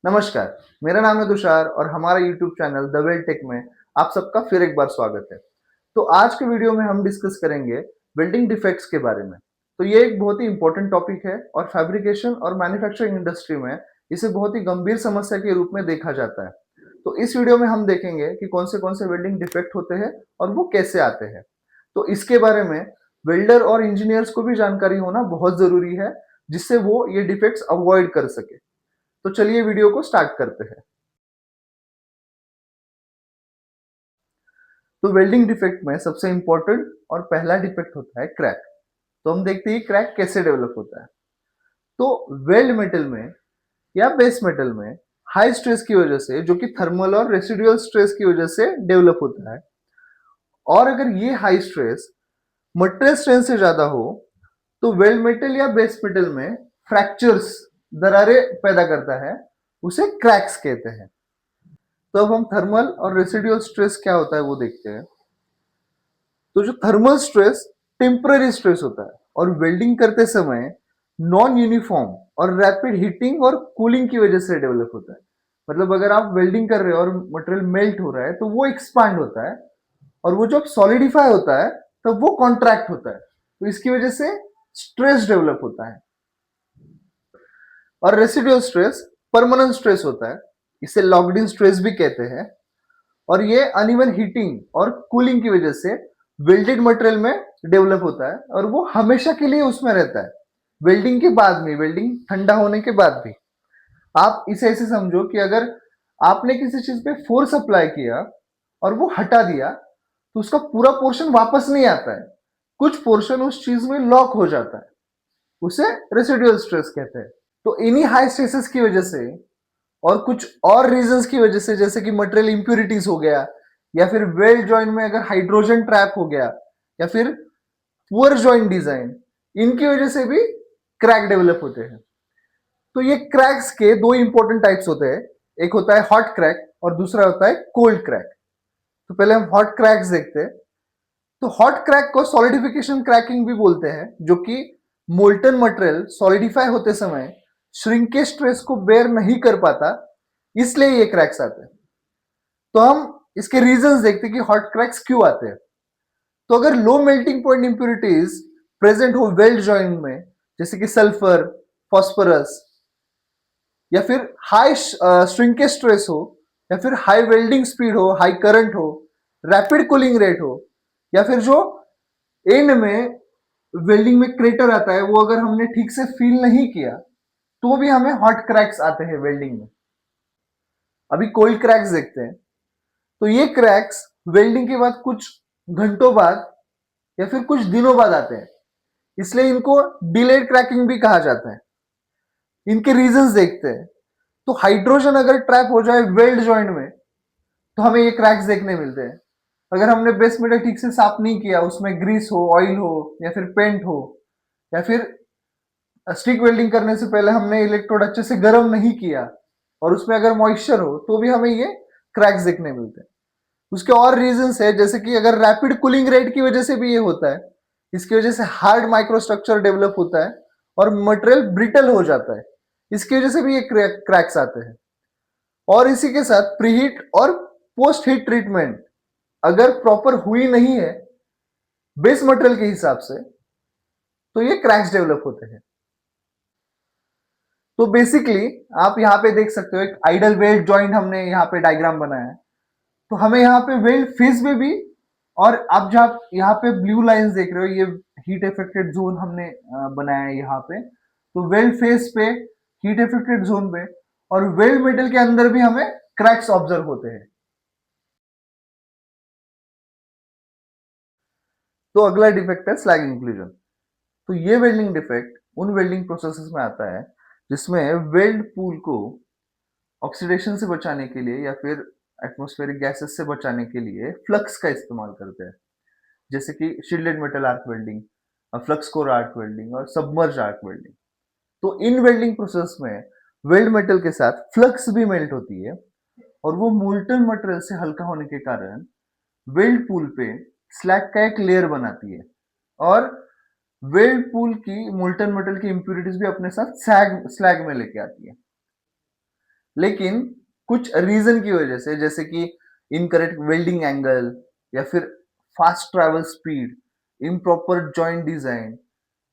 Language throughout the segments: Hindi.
नमस्कार, मेरा नाम है तुषार और हमारा YouTube channel The Well Tech में आप सबका फिर एक बार स्वागत है। तो आज के वीडियो में हम डिस्कस करेंगे वेल्डिंग डिफेक्ट्स के बारे में। तो ये एक बहुत ही इंपॉर्टेंट टॉपिक है और फैब्रिकेशन और मैन्युफैक्चरिंग इंडस्ट्री में इसे बहुत ही गंभीर समस्या के रूप में देखा जाता है। तो इस वीडियो में हम देखेंगे कि कौन से वेल्डिंग डिफेक्ट होते हैं और वो कैसे आते हैं। तो इसके बारे में वेल्डर और इंजीनियर्स को भी जानकारी होना बहुत जरूरी है, जिससे वो ये डिफेक्ट्स अवॉइड कर सके। तो चलिए वीडियो को स्टार्ट करते हैं। तो वेल्डिंग डिफेक्ट में सबसे इंपॉर्टेंट और पहला डिफेक्ट होता है क्रैक। तो हम देखते हैं क्रैक कैसे डेवलप होता है। तो वेल्ड मेटल में या बेस मेटल में हाई स्ट्रेस की वजह से, जो कि थर्मल और रेसिडुअल स्ट्रेस की वजह से डेवलप होता है, और अगर ये हाई स्ट्रेस मटेरियल स्ट्रेंथ से ज्यादा हो तो वेल्ड मेटल या बेस मेटल में फ्रैक्चर्स, दरारें पैदा करता है, उसे क्रैक्स कहते हैं। तो अब हम थर्मल और रेसिडुअल स्ट्रेस क्या होता है वो देखते हैं। तो जो थर्मल स्ट्रेस टेम्पररी स्ट्रेस होता है और वेल्डिंग करते समय नॉन यूनिफॉर्म और रैपिड हीटिंग और कूलिंग की वजह से डेवलप होता है। मतलब अगर आप वेल्डिंग कर रहे हो और मटेरियल मेल्ट हो रहा है तो वो एक्सपांड होता है, और वो जब सॉलिडिफाई होता है तब वो कॉन्ट्रैक्ट होता है। तो इसकी वजह से स्ट्रेस डेवलप होता है। और रेसिडुअल स्ट्रेस परमानेंट स्ट्रेस होता है, इसे लॉक्ड इन स्ट्रेस भी कहते हैं, और ये अनइवन हीटिंग और कूलिंग की वजह से वेल्डेड मटेरियल में डेवलप होता है, और वो हमेशा के लिए उसमें रहता है। वेल्डिंग के बाद में, वेल्डिंग ठंडा होने के बाद भी आप इसे ऐसे समझो कि अगर आपने किसी चीज पे फोर्स अप्लाई किया और वो हटा दिया तो उसका पूरा पोर्शन वापस नहीं आता है, कुछ पोर्शन उस चीज में लॉक हो जाता है, उसे रेसिडुअल स्ट्रेस कहते हैं। तो इन्हीं हाई स्ट्रेसेस की वजह से और कुछ और रीजंस की वजह से, जैसे कि मटेरियल इंप्यूरिटीज हो गया, या फिर वेल्ड जॉइंट में अगर हाइड्रोजन ट्रैप हो गया, या फिर पुअर जॉइंट डिजाइन, इनकी वजह से भी क्रैक डेवलप होते हैं। तो ये क्रैक्स के दो इंपॉर्टेंट टाइप्स होते हैं, एक होता है हॉट क्रैक और दूसरा होता है कोल्ड क्रैक। तो पहले हम हॉट क्रैक्स देखते हैं। तो हॉट क्रैक को सॉलिडिफिकेशन क्रैकिंग भी बोलते हैं, जो कि मोल्टन मटेरियल सॉलिडिफाई होते समय श्रिंकेज स्ट्रेस को बेयर नहीं कर पाता, इसलिए ये क्रैक्स आते हैं। तो हम इसके रीजंस देखते हैं कि हॉट क्रैक्स क्यों आते हैं। तो अगर low melting point impurities present हो वेल्ड जॉइंट में, जैसे कि सल्फर, फॉस्फोरस, या फिर हाई श्रिंकेज स्ट्रेस हो, या फिर हाई वेल्डिंग स्पीड हो, हाई करंट हो, रैपिड कूलिंग रेट हो, या फिर जो एंड में वेल्डिंग में क्रेटर आता है वो अगर हमने ठीक से फील नहीं किया, तो भी हमें हॉट क्रैक्स आते हैं वेल्डिंग में। अभी कोल्ड क्रैक्स देखते हैं। तो ये क्रैक्स वेल्डिंग के बाद कुछ घंटों बाद या फिर कुछ दिनों बाद आते हैं, इसलिए इनको डिलेड क्रैकिंग भी कहा जाता है। इनके रीजंस देखते हैं। तो हाइड्रोजन अगर ट्रैप हो जाए वेल्ड जॉइंट में तो हमें ये क्रैक्स देखने मिलते हैं। अगर हमने बेस मेटल ठीक से साफ नहीं किया, उसमें ग्रीस हो, ऑयल हो, या फिर पेंट हो, या फिर स्टिक वेल्डिंग करने से पहले हमने इलेक्ट्रोड अच्छे से गर्म नहीं किया और उसमें अगर मॉइस्चर हो, तो भी हमें ये क्रैक्स देखने मिलते हैं। उसके और रीजंस है, जैसे कि अगर रैपिड कूलिंग रेट की वजह से भी ये होता है, इसकी वजह से हार्ड माइक्रोस्ट्रक्चर डेवलप होता है और मटेरियल ब्रिटल हो जाता है, इसकी वजह से भी ये क्रैक्स आते हैं। और इसी के साथ प्रीहीट और पोस्ट हीट ट्रीटमेंट अगर प्रॉपर हुई नहीं है बेस मटेरियल के हिसाब से, तो ये क्रैक्स डेवलप होते हैं। तो बेसिकली आप यहाँ पे देख सकते हो एक आइडल वेल्ड जॉइंट हमने यहाँ पे डायग्राम बनाया है। तो हमें यहाँ पे वेल्ड फेस में भी, और आप जहाँ यहाँ पे ब्लू लाइंस देख रहे हो, ये हीट इफेक्टेड जोन हमने बनाया है यहाँ पे। तो वेल्ड फेस पे, हीट इफेक्टेड जोन पे, और वेल्ड मेटल के अंदर भी हमें क्रैक्स ऑब्जर्व होते हैं। तो अगला डिफेक्ट है स्लैग इंक्लूजन। तो ये वेल्डिंग डिफेक्ट उन वेल्डिंग प्रोसेसेस में आता है जिसमें वेल्ड पूल को ऑक्सीडेशन से बचाने के लिए या फिर एटमॉस्फेरिक गैसेस से बचाने के लिए फ्लक्स का इस्तेमाल करते हैं, जैसे कि shielded metal arc welding, flux core arc welding और सबमर्ज आर्क वेल्डिंग। तो इन वेल्डिंग प्रोसेस में वेल्ड मेटल के साथ फ्लक्स भी मेल्ट होती है, और वो मोल्टन मटेरियल से हल्का होने के कारण वेल्ड पूल पे स्लैग का एक लेयर बनाती है, और वेल्ड पूल की मोल्टन मेटल की इंप्यूरिटीज भी अपने साथ स्लैग में लेके आती है। लेकिन कुछ रीजन की वजह से, जैसे कि इनकरेक्ट वेल्डिंग एंगल या फिर fast travel speed, improper joint design,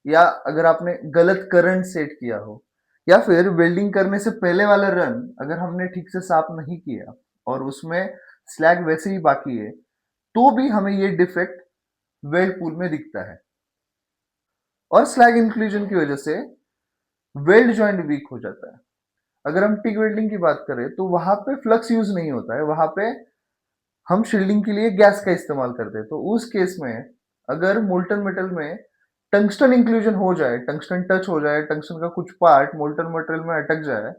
या अगर आपने गलत करंट सेट किया हो, या फिर वेल्डिंग करने से पहले वाला रन अगर हमने ठीक से साफ नहीं किया और उसमें स्लैग वैसे ही बाकी है, तो भी हमें ये डिफेक्ट वेल्ड पूल में दिखता है। और स्लैग इंक्लूजन की वजह से वेल्ड जॉइंट वीक हो जाता है। अगर हम टिक वेल्डिंग की बात करें तो वहां पे फ्लक्स यूज नहीं होता है, वहां पे हम शील्डिंग के लिए गैस का इस्तेमाल करते हैं। तो उस केस में अगर मोल्टन मेटल में टंगस्टन इंक्लूजन हो जाए, टंगस्टन टच हो जाए, टंगस्टन का कुछ पार्ट मोल्टन मेटल में अटक जाए,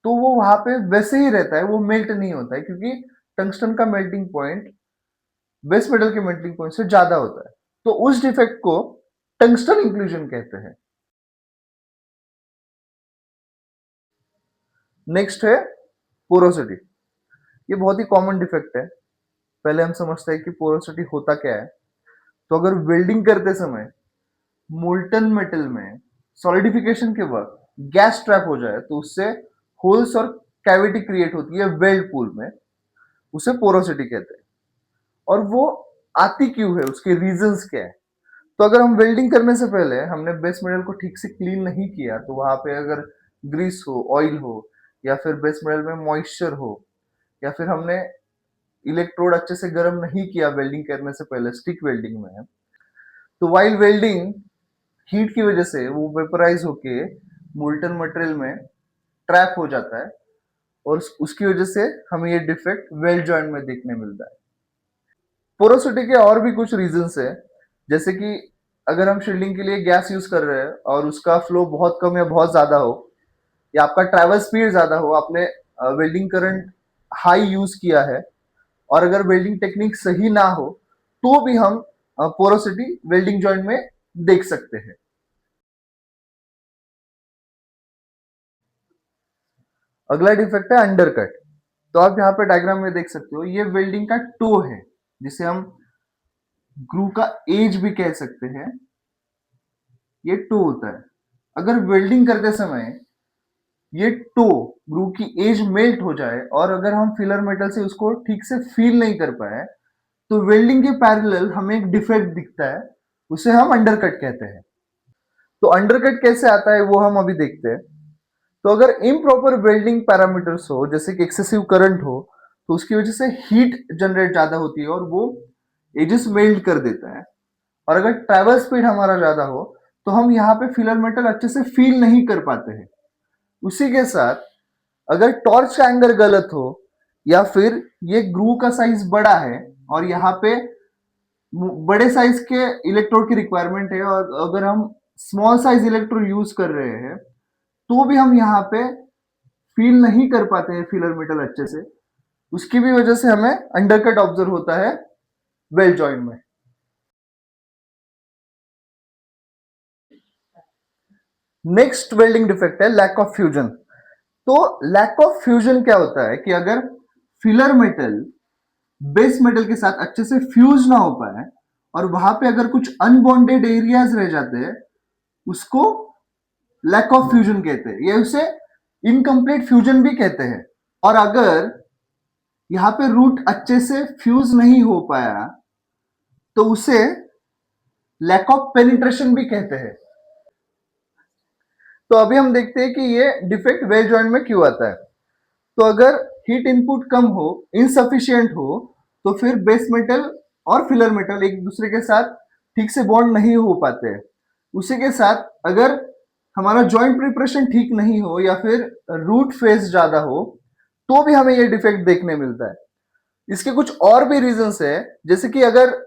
तो वो वहां पे वैसे ही रहता है, वो मेल्ट नहीं होता है, क्योंकि टंगस्टन का मेल्टिंग पॉइंट बेस मेटल के मेल्टिंग पॉइंट से ज्यादा होता है। तो उस डिफेक्ट को टंगस्टन इंक्लूजन कहते हैं। नेक्स्ट है पोरोसिटी। ये बहुत ही कॉमन डिफेक्ट है। पहले हम समझते हैं कि पोरोसिटी होता क्या है। तो अगर वेल्डिंग करते समय मोल्टन मेटल में सॉलिडिफिकेशन के वक्त गैस ट्रैप हो जाए, तो उससे होल्स और कैविटी क्रिएट होती है वेल्ड पूल में, उसे पोरोसिटी कहते हैं। और वो आती क्यों है, उसके रीजंस क्या है? तो अगर हम वेल्डिंग करने से पहले हमने बेस मेटल को ठीक से क्लीन नहीं किया, तो वहां पे अगर ग्रीस हो, ऑयल हो, या फिर बेस मेटल में मॉइस्चर हो, या फिर हमने इलेक्ट्रोड अच्छे से गर्म नहीं किया वेल्डिंग करने से पहले स्टिक वेल्डिंग में, तो वाइल वेल्डिंग हीट की वजह से वो वेपराइज होके मोल्टन मटेरियल में ट्रैप हो जाता है, और उसकी वजह से हमें ये डिफेक्ट वेल्ड जॉइंट में देखने मिलता है। पोरोसिटी के और भी कुछ रीजंस है, जैसे कि अगर हम शील्डिंग के लिए गैस यूज कर रहे हैं और उसका फ्लो बहुत कम या बहुत ज्यादा हो, या आपका ट्रैवल स्पीड ज्यादा हो, आपने वेल्डिंग करंट हाई यूज किया है, और अगर वेल्डिंग टेक्निक सही ना हो, तो भी हम पोरोसिटी वेल्डिंग जॉइंट में देख सकते हैं। अगला डिफेक्ट है अंडरकट। तो आप यहाँ पे डायग्राम में देख सकते हो, ये वेल्डिंग का टो है, जिसे हम ग्रू का एज भी कह सकते हैं। ये टो होता है। अगर वेल्डिंग करते समय ये टो ग्रू की एज मेल्ट हो जाए, और अगर हम फिलर मेटल से उसको ठीक से फील नहीं कर पाए, तो वेल्डिंग के पैरेलल हमें एक डिफेक्ट दिखता है, उसे हम अंडरकट कहते हैं। तो अंडरकट कैसे आता है वो हम अभी देखते हैं। तो अगर इम्प्रॉपर वेल्डिंग पैरामीटर्स हो, जैसे कि एक्सेसिव करंट हो, तो उसकी वजह से हीट जनरेट ज्यादा होती है और वो एजेस मेल्ट कर देता है। और अगर ट्रैवल स्पीड हमारा ज्यादा हो, तो हम यहाँ पे फिलर मेटल अच्छे से फील नहीं कर पाते हैं। उसी के साथ अगर टॉर्च का एंगल गलत हो, या फिर ये ग्रू का साइज बड़ा है और यहाँ पे बड़े साइज के इलेक्ट्रोड की रिक्वायरमेंट है, और अगर हम स्मॉल साइज इलेक्ट्रोड यूज कर रहे हैं, तो भी हम यहाँ पे फील नहीं कर पाते हैं फिलर मेटल अच्छे से। उसकी भी वजह से हमें अंडरकट ऑब्जर्व होता है वेल्ड जॉइंट में। नेक्स्ट वेल्डिंग डिफेक्ट है लैक ऑफ फ्यूजन। तो लैक ऑफ फ्यूजन क्या होता है कि अगर फिलर मेटल बेस मेटल के साथ अच्छे से फ्यूज ना हो पाए, और वहां पे अगर कुछ अनबॉन्डेड एरियाज रह जाते हैं, उसको लैक ऑफ फ्यूजन कहते हैं, या उसे इनकम्प्लीट फ्यूजन भी कहते हैं। और अगर यहाँ पे रूट अच्छे से फ्यूज नहीं हो पाया, तो उसे लैक ऑफ पेनिट्रेशन भी कहते हैं। तो अभी हम देखते हैं कि ये डिफेक्ट वेल जॉइंट में क्यों आता है। तो अगर हीट इनपुट कम हो, इनसफिशियंट हो, तो फिर बेस मेटल और फिलर मेटल एक दूसरे के साथ ठीक से बॉन्ड नहीं हो पाते हैं। उसी के साथ अगर हमारा जॉइंट प्रिपरेशन ठीक नहीं हो, या फिर रूट फेस ज्यादा हो, तो भी हमें ये डिफेक्ट देखने मिलता है। इसके कुछ और भी रीजंस है, जैसे कि अगर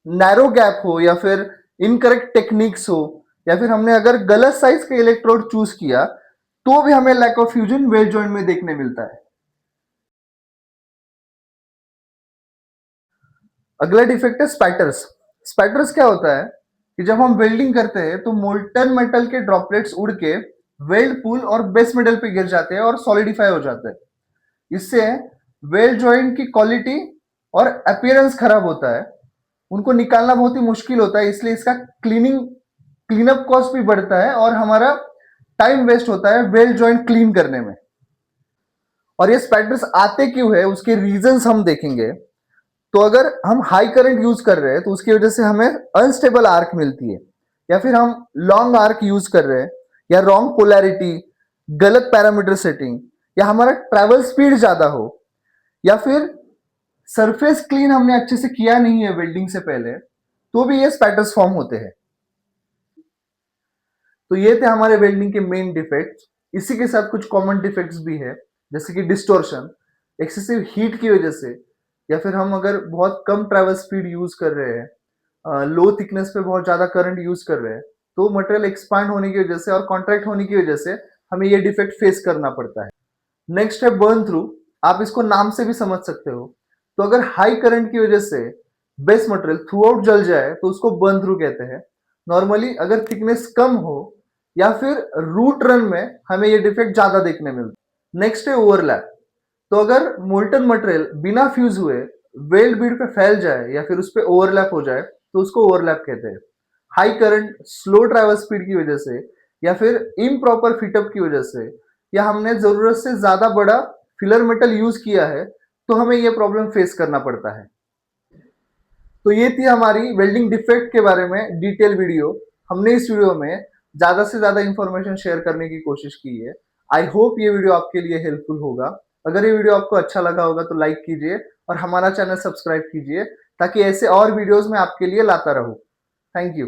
नैरो गैप हो, या फिर इनकरेक्ट टेक्निक्स हो, या फिर हमने अगर गलत साइज का इलेक्ट्रोड चूज किया, तो भी हमें lack of fusion weld joint में देखने मिलता है। अगला डिफेक्ट है स्पैटर्स। स्पैटर्स क्या होता है कि जब हम वेल्डिंग करते हैं, तो मोल्टन मेटल के ड्रॉपलेट्स उड़ के वेल्ड पूल और बेस मेटल पे गिर जाते हैं और सॉलिडिफाई हो जाते हैं। इससे वेल्ड जॉइंट की क्वालिटी और अपीयरेंस खराब होता है। उनको निकालना बहुत ही मुश्किल होता है, इसलिए इसका क्लीनअप कॉस्ट भी बढ़ता है, और हमारा टाइम वेस्ट होता है वेल्ड जॉइंट क्लीन करने में। और ये स्पैटर्स आते क्यों है, उसके रीजंस हम देखेंगे। तो अगर हम हाई करंट यूज कर रहे हैं तो उसकी वजह से हमें अनस्टेबल आर्क मिलती है, या फिर हम लॉन्ग आर्क यूज कर रहे हैं, या रॉन्ग पोलैरिटी, गलत पैरामीटर सेटिंग, या हमारा ट्रैवल स्पीड ज्यादा हो, या फिर सरफेस क्लीन हमने अच्छे से किया नहीं है वेल्डिंग से पहले, तो भी ये स्पैटर्स फॉर्म होते हैं। तो ये थे हमारे वेल्डिंग के मेन डिफेक्ट्स। इसी के साथ कुछ कॉमन डिफेक्ट्स भी है, जैसे कि डिस्टोर्शन, एक्सेसिव हीट की वजह से, या फिर हम अगर बहुत कम ट्रैवल स्पीड यूज कर रहे हैं, लो थिकनेस पे बहुत ज्यादा करंट यूज कर रहे हैं, तो मटेरियल एक्सपांड होने की वजह से और कॉन्ट्रैक्ट होने की वजह से हमें ये डिफेक्ट फेस करना पड़ता है। नेक्स्ट है बर्न थ्रू। आप इसको नाम से भी समझ सकते हो। तो अगर हाई करंट की वजह से बेस मटेरियल थ्रू आउट जल जाए तो उसको बर्न थ्रू कहते हैं। नॉर्मली अगर थिकनेस कम हो या फिर रूट रन में हमें ये डिफेक्ट ज्यादा देखने मिलता है। नेक्स्ट है ओवरलैप। तो अगर मोल्टन मटेरियल बिना फ्यूज हुए वेल्ड बीड पे फैल जाए या फिर उस पर ओवरलैप हो जाए तो उसको ओवरलैप कहते हैं। High current, slow travel speed की वजह से, या फिर इम्प्रॉपर फिटअप की वजह से, या हमने जरूरत से ज्यादा बड़ा फिलर मेटल यूज किया है, तो हमें यह प्रॉब्लम फेस करना पड़ता है। तो ये थी हमारी वेल्डिंग डिफेक्ट के बारे में डिटेल वीडियो। हमने इस वीडियो में ज्यादा से ज्यादा इंफॉर्मेशन शेयर करने की कोशिश की है। आई होप ये वीडियो आपके लिए हेल्पफुल होगा। अगर ये वीडियो आपको अच्छा लगा होगा तो लाइक कीजिए और हमारा चैनल सब्सक्राइब कीजिए, ताकि ऐसे और वीडियोस मैं आपके लिए लाता रहूं। Thank you.